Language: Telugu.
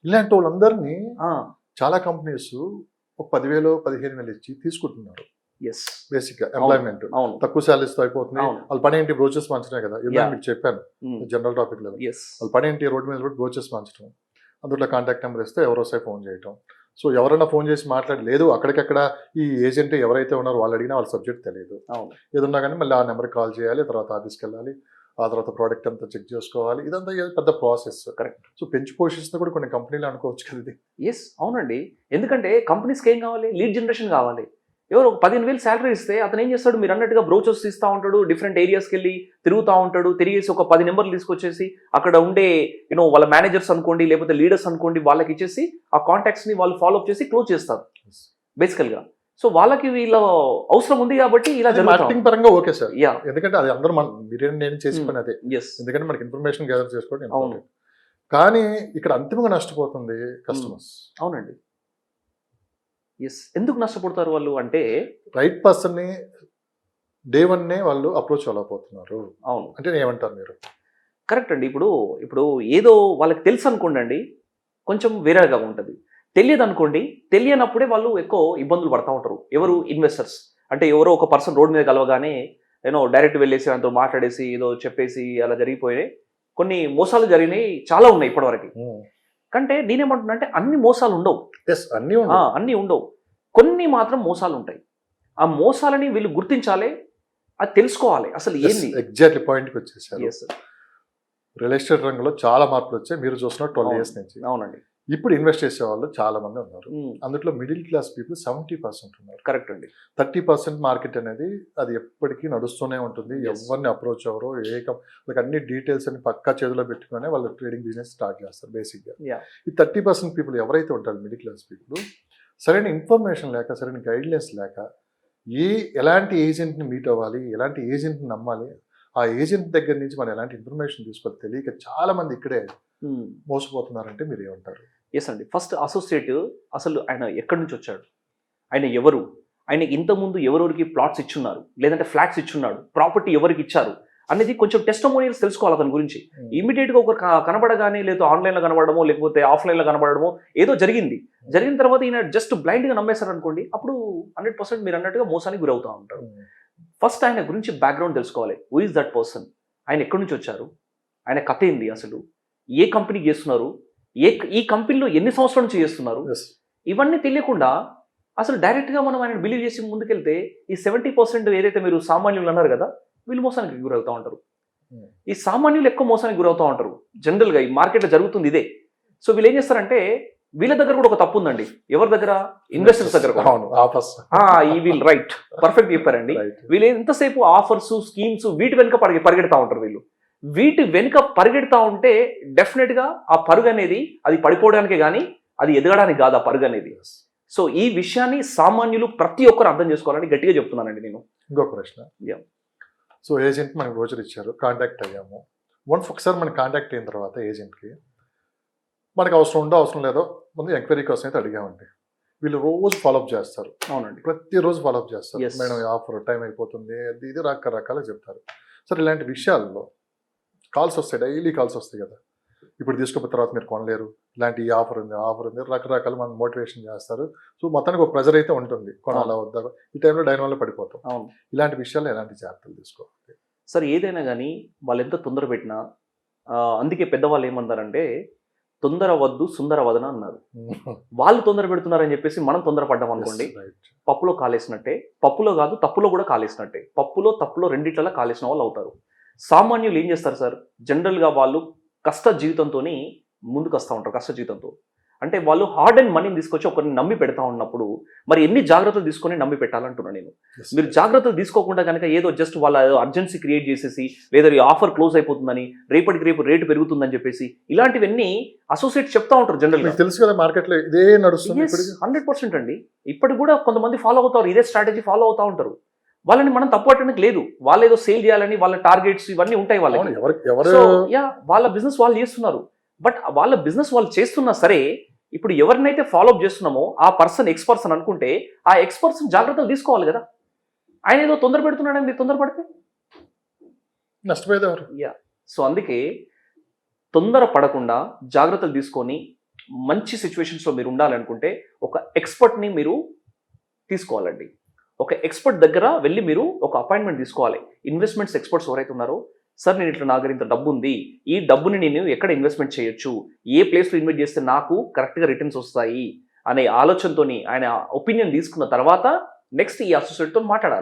ఇలాంటి వాళ్ళందరినీ ఆ, చాలా కంపెనీస్ ఒక 10,000 15,000 ఇచ్చి తీసుకుంటున్నారు. ఎస్, బేసిక్ గా ఎంప్లాయ్మెంట్ అవును, తక్కువ శాలరీస్ తో అయిపోతుంది. అవును, వాళ్ళ పని ఏంటి, బ్రోచెస్ పంచడమే కదా. ఇలా Yeah. మీకు చెప్పాను జనరల్ టాపిక్ లెవెల్. ఎస్, వాళ్ళ పని ఏంటి, రోడ్ మీద కూడా బ్రోచెస్ పంచడం, అందులో కాంటాక్ట్ నెంబర్ ఇస్తే ఎవరోసారి ఫోన్ చేయటం. సో ఎవరైనా ఫోన్ చేసి మాట్లాడి లేదు అక్కడికక్కడ ఈ ఏజెంట్ ఎవరైతే ఉన్నారో వాళ్ళు అడిగినా వాళ్ళ సబ్జెక్ట్ తెలియదు, అవును, ఏదన్నా కానీ మళ్ళీ ఆ నెంబర్కి కాల్ చేయాలి, తర్వాత ఆఫీస్కి వెళ్ళాలి, ఆ తర్వాత ప్రోడక్ట్ అంతా చెక్ చేసుకోవాలి. ఇదంతా పెద్ద ప్రాసెస్. కరెక్ట్. సో పెంచి పోషిస్తే కూడా కొన్ని కంపెనీలు అనుకోవచ్చు కదా ఇది. ఎస్, అవునండి. ఎందుకంటే కంపెనీస్కి ఏం కావాలి, లీడ్ జనరేషన్ కావాలి. ఎవరు ఒక 15,000 శాలరీ ఇస్తే అతను ఏం చేస్తాడు, మీరు అన్నట్టుగా బ్రోచర్స్ తీస్తూ ఉంటాడు, డిఫరెంట్ ఏరియాస్కి వెళ్ళి తిరుగుతూ ఉంటాడు, తిరిగేసి ఒక 10 నెంబర్లు తీసుకొచ్చేసి అక్కడ ఉండే వాళ్ళ మేనేజర్స్ అనుకోండి లేకపోతే లీడర్స్ అనుకోండి వాళ్ళకి ఇచ్చేసి ఆ కాంటాక్ట్స్ని వాళ్ళు ఫాలోఅప్ చేసి క్లోజ్ చేస్తారు బేసికల్గా. సో వాళ్ళకి వీళ్ళ అవసరం ఉంది కాబట్టి ఇలా మార్కెటింగ్ పరంగా ఓకే సార్. యా, ఎందుకంటే అది అందరూ మీరే నేను చేసుకుని అదే. ఎస్, ఎందుకంటే మనకి ఇన్ఫర్మేషన్ గ్యాదర్ చేసుకోవడం అవును, important. కానీ ఇక్కడ అంతిమంగా నష్టపోతుంది కస్టమర్స్. అవునండి. ఎస్, ఎందుకు నష్టపోతారు వాళ్ళు అంటే, రైట్ పర్సన్ ని డే వన్ నే వాళ్ళు అప్రోచ్ అవ్వలేకపోతున్నారు. అవును, అంటే ఏమంటారు మీరు? కరెక్ట్ అండి. ఇప్పుడు ఏదో వాళ్ళకి తెలుసు అనుకోండి అండి, కొంచెం వేరేగా ఉంటుంది. తెలియదు అనుకోండి, తెలియనప్పుడే వాళ్ళు ఎక్కువ ఇబ్బందులు పడతా ఉంటారు. ఎవరు, ఇన్వెస్టర్స్. అంటే ఎవరో ఒక పర్సన్ రోడ్ మీద కలవగానే డైరెక్ట్ వెళ్ళేసి ఆయనతో మాట్లాడేసి ఏదో చెప్పేసి అలా జరిగిపోయినాయి. కొన్ని మోసాలు జరిగినాయి చాలా ఉన్నాయి ఇప్పటివరకు. కంటే నేనేమంటున్నా అంటే అన్ని మోసాలు ఉండవు, అన్నీ ఉండవు, కొన్ని మాత్రం మోసాలు ఉంటాయి. ఆ మోసాలని వీళ్ళు గుర్తించాలి, అది తెలుసుకోవాలి అసలు ఏంది. ఎగ్జాక్ట్లీ పాయింట్కి వచ్చేసారు. Yes, sir. రియల్ ఎస్టేట్ రంగంలో చాలా మార్పులు వచ్చాయి. మీరు చూసిన 12 ఇయర్స్ నుంచి అవునండి. ఇప్పుడు ఇన్వెస్ట్ చేసే వాళ్ళు చాలా మంది ఉన్నారు. అందులో మిడిల్ క్లాస్ పీపుల్ 70% ఉన్నారు. కరెక్ట్ అండి. 30% మార్కెట్ అనేది అది ఎప్పటికీ నడుస్తూనే ఉంటుంది. Yes. ఎవరిని అప్రోచ్ ఎవరో వాళ్ళకి అన్ని డీటెయిల్స్ అని పక్కా చేతిలో పెట్టుకుని వాళ్ళు ట్రేడింగ్ బిజినెస్ స్టార్ట్ చేస్తారు బేసిక్గా. Yeah. ఈ 30% పీపుల్ ఎవరైతే ఉంటారో మిడిల్ క్లాస్ పీపుల్ సరైన ఇన్ఫర్మేషన్ లేక, సరైన గైడ్లైన్స్ లేక, ఎలాంటి ఏజెంట్ని మీట్ అవ్వాలి, ఎలాంటి ఏజెంట్ని నమ్మాలి, ఆ ఏజెంట్ దగ్గర నుంచి మనం ఎలాంటి ఇన్ఫర్మేషన్ తీసుకోవాలి తెలియక చాలా మంది ఇక్కడే మోసపోతున్నారంటే మీరు ఏమంటారు? ఎస్ అండి. ఫస్ట్ అసోసియేట్ అసలు ఆయన ఎక్కడి నుంచి వచ్చాడు, ఆయన ఎవరు, ఆయన ఇంతకుముందు ఎవరెవరికి ప్లాట్స్ ఇచ్చున్నారు, లేదంటే ఫ్లాట్స్ ఇచ్చున్నాడు, ప్రాపర్టీ ఎవరికి ఇచ్చారు అనేది కొంచెం టెస్టిమోనియల్స్ తెలుసుకోవాలి అతని గురించి. ఇమీడియట్గా ఒకరు కనబడగానే, లేదా ఆన్లైన్లో కనబడమో లేకపోతే ఆఫ్లైన్లో కనబడమో ఏదో జరిగిన తర్వాత ఈయన జస్ట్ బ్లైండ్గా నమ్మేశారు అనుకోండి, అప్పుడు 100% మీరు అన్నట్టుగా మోసానికి గురవుతూ ఉంటారు. ఫస్ట్ ఆయన గురించి బ్యాక్గ్రౌండ్ తెలుసుకోవాలి. హూ ఇస్ దట్ పర్సన్, ఆయన ఎక్కడి నుంచి వచ్చారు, ఆయన కథ ఏంది, అసలు ఏ కంపెనీకి చేస్తున్నారు, ఈ కంపెనీలో ఎన్ని సంవత్సరాల నుంచి చేస్తున్నారు, ఇవన్నీ తెలియకుండా అసలు డైరెక్ట్గా మనం ఆయన బిలీవ్ చేసి ముందుకెళ్తే ఈ 70% ఏదైతే మీరు సామాన్యులు అన్నారు కదా, వీళ్ళు మోసానికి గురవుతూ ఉంటారు. ఈ సామాన్యులు ఎక్కువ మోసానికి గురవుతూ ఉంటారు జనరల్గా. ఈ మార్కెట్లో జరుగుతుంది ఇదే. సో వీళ్ళు ఏం చేస్తారంటే, వీళ్ళ దగ్గర కూడా ఒక తప్పు ఉందండి. ఎవరి దగ్గర, ఇన్వెస్టర్స్ దగ్గర. వీళ్ళు రైట్, పర్ఫెక్ట్ చెప్పారండి. వీళ్ళు ఎంతసేపు ఆఫర్స్, స్కీమ్స్ వీటి వెనుక పరిగెడతా ఉంటారు. వీటి వెనుక పరిగెడతా ఉంటే డెఫినెట్గా ఆ పరుగు అనేది అది పడిపోవడానికే కానీ అది ఎదగడానికి కాదు ఆ పరుగు అనేది. సో ఈ విషయాన్ని సామాన్యులు ప్రతి ఒక్కరు అర్థం చేసుకోవాలని గట్టిగా చెప్తున్నానండి నేను. ఇంకొక ప్రశ్న. సో ఏజెంట్ మనకు బ్రోచర్ ఇచ్చారు, కాంటాక్ట్ అయ్యాము. ఒకసారి మనకి కాంటాక్ట్ అయిన తర్వాత ఏజెంట్కి మనకు అవసరం లేదో ముందు ఎంక్వైరీ కోసం అయితే అడిగామండి. వీళ్ళు రోజు ఫాలోఅప్ చేస్తారు. అవునండి, ప్రతిరోజు ఫాలోఅప్ చేస్తారు. మేడం ఆఫర్ టైం అయిపోతుంది, ఇది రకరకాలుగా చెప్తారు. సరే ఇలాంటి విషయాల్లో కాల్స్ వస్తాయి, డైలీ కాల్స్ వస్తాయి కదా, ఇప్పుడు తీసుకున్న తర్వాత మీరు కొనలేరు, ఇలాంటి ఆఫర్ ఉంది రకరకాలు మనం మోటివేషన్ చేస్తారు. సో మొత్తానికి ఒక ప్రెజర్ అయితే ఉంటుంది, కొనాలా వద్దా. ఈ టైంలో డైన్ వల్ల పడిపోతాం. ఇలాంటి విషయాల్లో ఎలాంటి జాగ్రత్తలు తీసుకోవాలి? సరే ఏదైనా కానీ వాళ్ళు ఎంత తొందర పెట్టినా, అందుకే పెద్దవాళ్ళు ఏమన్నారంటే తొందర వద్దు సుందర వదన అన్నారు. వాళ్ళు తొందర పెడుతున్నారని చెప్పేసి మనం తొందరపడ్డాం అనుకోండి, పప్పులో కాలేసినట్టే. పప్పులో కాదు, తప్పులో కూడా కాలేసినట్టే. తప్పులో రెండిట్లలో కాలేసిన వాళ్ళు అవుతారు. సామాన్యులు ఏం చేస్తారు సార్, జనరల్గా వాళ్ళు కష్ట జీవితంతో ముందుకు వస్తూ ఉంటారు. కష్ట జీవితంతో అంటే వాళ్ళు హార్డ్ అండ్ మనీని తీసుకొచ్చి ఒకరిని నమ్మి పెడతా ఉన్నప్పుడు మరి ఎన్ని జాగ్రత్తలు తీసుకొని నమ్మి పెట్టాలంటున్నా నేను. మీరు జాగ్రత్తలు తీసుకోకుండా కనుక ఏదో జస్ట్ వాళ్ళ అర్జెన్సీ క్రియేట్ చేసేసి, లేదా ఈ ఆఫర్ క్లోజ్ అయిపోతుందని, రేపటికి రేపు రేటు పెరుగుతుందని చెప్పేసి ఇలాంటివన్నీ అసోసియేట్ చెప్తా ఉంటారు జనరల్గా. తెలుసు కదా, మార్కెట్లో ఇదే నడుస్తుంది 100% అండి. ఇప్పటికి కూడా కొంతమంది ఫాలో అవుతారు, ఇదే స్ట్రాటజీ ఫాలో అవుతూ ఉంటారు. వాళ్ళని మనం తప్పట్టడానికి లేదు, వాళ్ళు ఏదో సేల్ చేయాలని వాళ్ళ టార్గెట్స్ ఇవన్నీ ఉంటాయి వాళ్ళకి. వాళ్ళ బిజినెస్ వాళ్ళు చేస్తున్నారు. బట్ వాళ్ళ బిజినెస్ వాళ్ళు చేస్తున్నా సరే, ఇప్పుడు ఎవరినైతే ఫాలోఅప్ చేస్తున్నామో ఆ పర్సన్ ఎక్స్పర్సన్ అనుకుంటే ఆ ఎక్స్పర్సన్ జాగ్రత్తలు తీసుకోవాలి కదా. ఆయన ఏదో తొందర పెడుతున్నాడని మీరు తొందరపడితే నష్టపోయేది ఎవరు? సో అందుకే తొందర పడకుండా జాగ్రత్తలు తీసుకొని మంచి సిచ్యువేషన్స్లో మీరు ఉండాలనుకుంటే ఒక ఎక్స్పర్ట్ని మీరు తీసుకోవాలండి. ఒక ఎక్స్పర్ట్ దగ్గర వెళ్ళి మీరు ఒక అపాయింట్మెంట్ తీసుకోవాలి. ఇన్వెస్ట్మెంట్స్ ఎక్స్పర్ట్స్ ఎవరైతే ఉన్నారో, సార్ నేను ఇట్లా నా దగ్గర ఇంత డబ్బు ఉంది, ఈ డబ్బుని నేను ఎక్కడ ఇన్వెస్ట్మెంట్ చేయొచ్చు, ఏ ప్లేస్లో ఇన్వెస్ట్ చేస్తే నాకు కరెక్ట్గా రిటర్న్స్ వస్తాయి అనే ఆలోచనతోని ఆయన ఒపీనియన్ తీసుకున్న తర్వాత నెక్స్ట్ ఈ అసోసియేట్తో మాట్లాడాలి.